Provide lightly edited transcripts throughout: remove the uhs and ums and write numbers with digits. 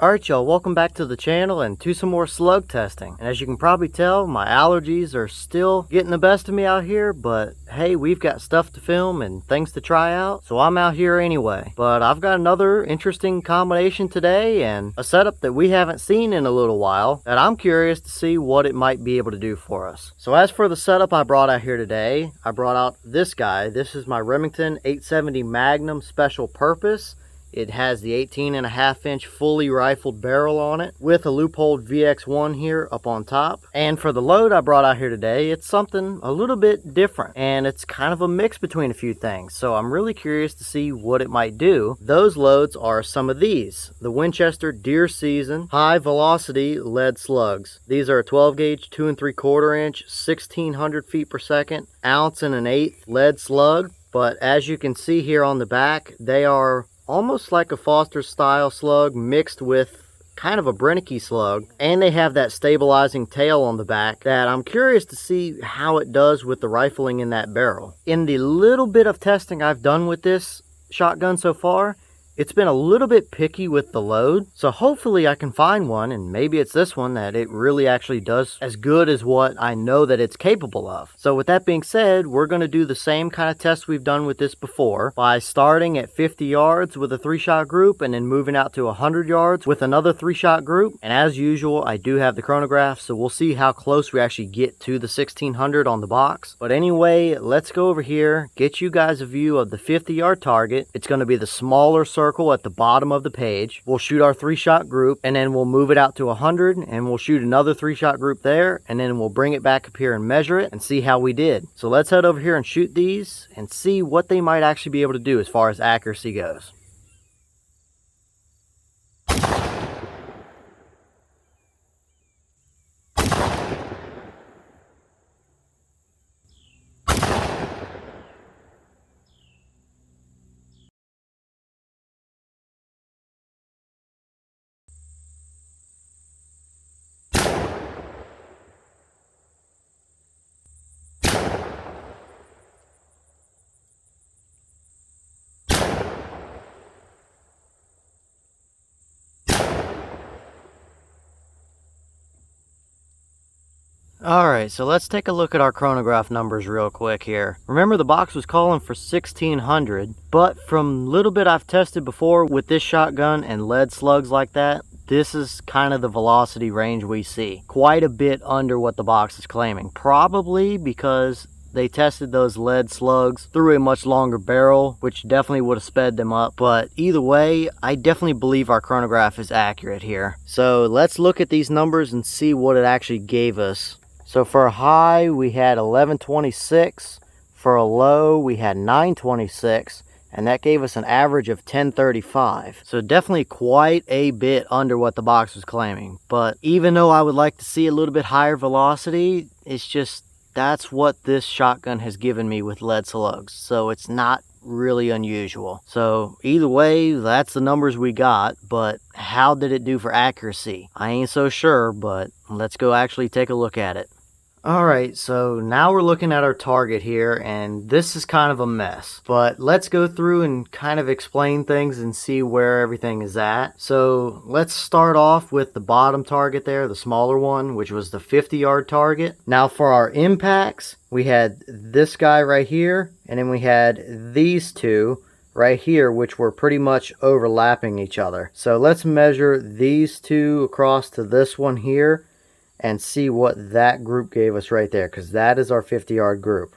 Alright y'all, welcome back to the channel and to some more slug testing. And as you can probably tell, my allergies are still getting the best of me out here, but hey, we've got stuff to film and things to try out, so I'm out here anyway. But I've got another interesting combination today and a setup that we haven't seen in a little while that I'm curious to see what it might be able to do for us. So as for the setup I brought out here today, I brought out this guy. This is my Remington 870 Magnum Special Purpose. It has the 18.5-inch fully rifled barrel on it with a loopholed VX1 here up on top. And for the load I brought out here today, it's something a little bit different, and it's kind of a mix between a few things. So I'm really curious to see what it might do. Those loads are some of these: the Winchester Deer Season high velocity lead slugs. These are a 12 gauge 2 3/4 inch 1600 feet per second ounce and an eighth lead slug. But as you can see here on the back, they are almost like a Foster style slug mixed with kind of a Brennicky slug, and they have that stabilizing tail on the back that I'm curious to see how it does with the rifling in that barrel. In the little bit of testing I've done with this shotgun so far, it's been a little bit picky with the load, so hopefully I can find one, and maybe it's this one, that it really actually does as good as what I know that it's capable of. So with that being said, we're going to do the same kind of test we've done with this before by starting at 50 yards with a 3-shot group and then moving out to 100 yards with another 3-shot group. And as usual, I do have the chronograph, so we'll see how close we actually get to the 1600 on the box. But anyway, let's go over here, get you guys a view of the 50-yard target. It's going to be the smaller circle at the bottom of the page. We'll shoot our 3-shot group, and then we'll move it out to 100, and we'll shoot another 3-shot group there, and then we'll bring it back up here and measure it and see how we did. So let's head over here and shoot these and see what they might actually be able to do as far as accuracy goes. Alright, so let's take a look at our chronograph numbers real quick here. Remember, the box was calling for 1600, but from little bit I've tested before with this shotgun and lead slugs like that, this is kind of the velocity range we see. Quite a bit under what the box is claiming. Probably because they tested those lead slugs through a much longer barrel, which definitely would have sped them up. But either way, I definitely believe our chronograph is accurate here. So let's look at these numbers and see what it actually gave us. So for a high, we had 1126. For a low, we had 926. And that gave us an average of 1035. So definitely quite a bit under what the box was claiming. But even though I would like to see a little bit higher velocity, it's just, that's what this shotgun has given me with lead slugs. So it's not really unusual. So either way, that's the numbers we got. But how did it do for accuracy? I ain't so sure, but let's go actually take a look at it. Alright, so now we're looking at our target here, and this is kind of a mess. But let's go through and kind of explain things and see where everything is at. So let's start off with the bottom target there, the smaller one, which was the 50-yard target. Now for our impacts, we had this guy right here, and then we had these two right here, which were pretty much overlapping each other. So let's measure these two across to this one here and see what that group gave us right there, because that is our 50-yard group.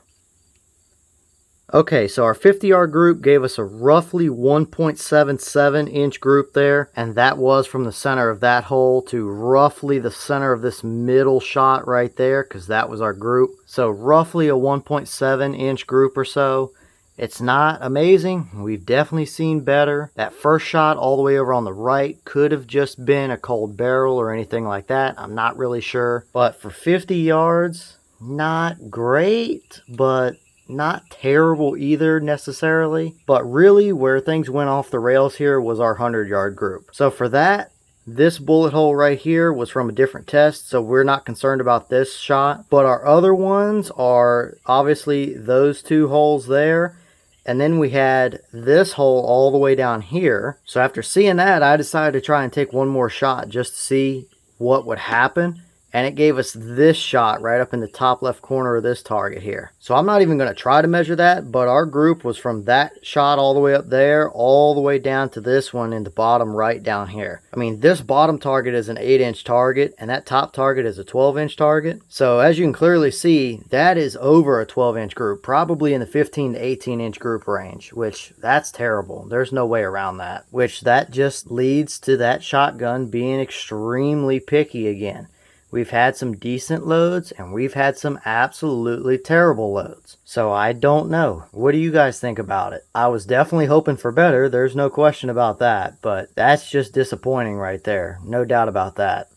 Okay, so our 50-yard group gave us a roughly 1.77 inch group there, and that was from the center of that hole to roughly the center of this middle shot right there, because that was our group. So roughly a 1.7 inch group or so. It's not amazing. We've definitely seen better. That first shot all the way over on the right could have just been a cold barrel or anything like that. I'm not really sure. But for 50 yards, not great, but not terrible either necessarily. But really where things went off the rails here was our 100-yard group. So for that, this bullet hole right here was from a different test, so we're not concerned about this shot. But our other ones are obviously those two holes there And then we had this hole all the way down here. So after seeing that, I decided to try and take one more shot just to see what would happen. And it gave us this shot right up in the top left corner of this target here. So I'm not even going to try to measure that, but our group was from that shot all the way up there, all the way down to this one in the bottom right down here. I mean, this bottom target is an 8-inch target, and that top target is a 12-inch target. So as you can clearly see, that is over a 12-inch group, probably in the 15 to 18-inch group range, which that's terrible. There's no way around that, which that just leads to that shotgun being extremely picky again. We've had some decent loads and we've had some absolutely terrible loads. So I don't know. What do you guys think about it? I was definitely hoping for better. There's no question about that. But that's just disappointing right there. No doubt about that.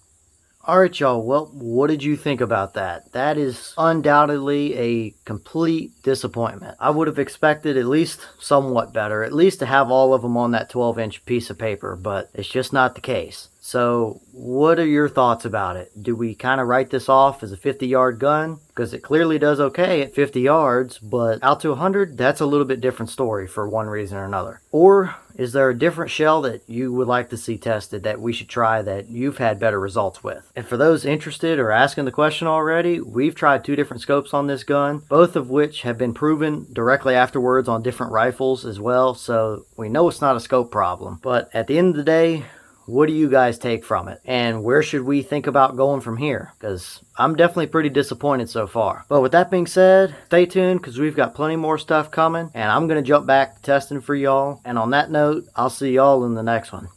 Alright y'all, well, what did you think about that? That is undoubtedly a complete disappointment. I would have expected at least somewhat better, at least to have all of them on that 12-inch piece of paper, but it's just not the case. So what are your thoughts about it? Do we kind of write this off as a 50-yard gun? Because it clearly does okay at 50 yards, but out to 100, that's a little bit different story for one reason or another. Or is there a different shell that you would like to see tested that we should try that you've had better results with? And for those interested or asking the question already, we've tried 2 different scopes on this gun, both of which have been proven directly afterwards on different rifles as well, so we know it's not a scope problem. But at the end of the day, what do you guys take from it? And where should we think about going from here? Because I'm definitely pretty disappointed so far. But with that being said, stay tuned because we've got plenty more stuff coming. And I'm going to jump back to testing for y'all. And on that note, I'll see y'all in the next one.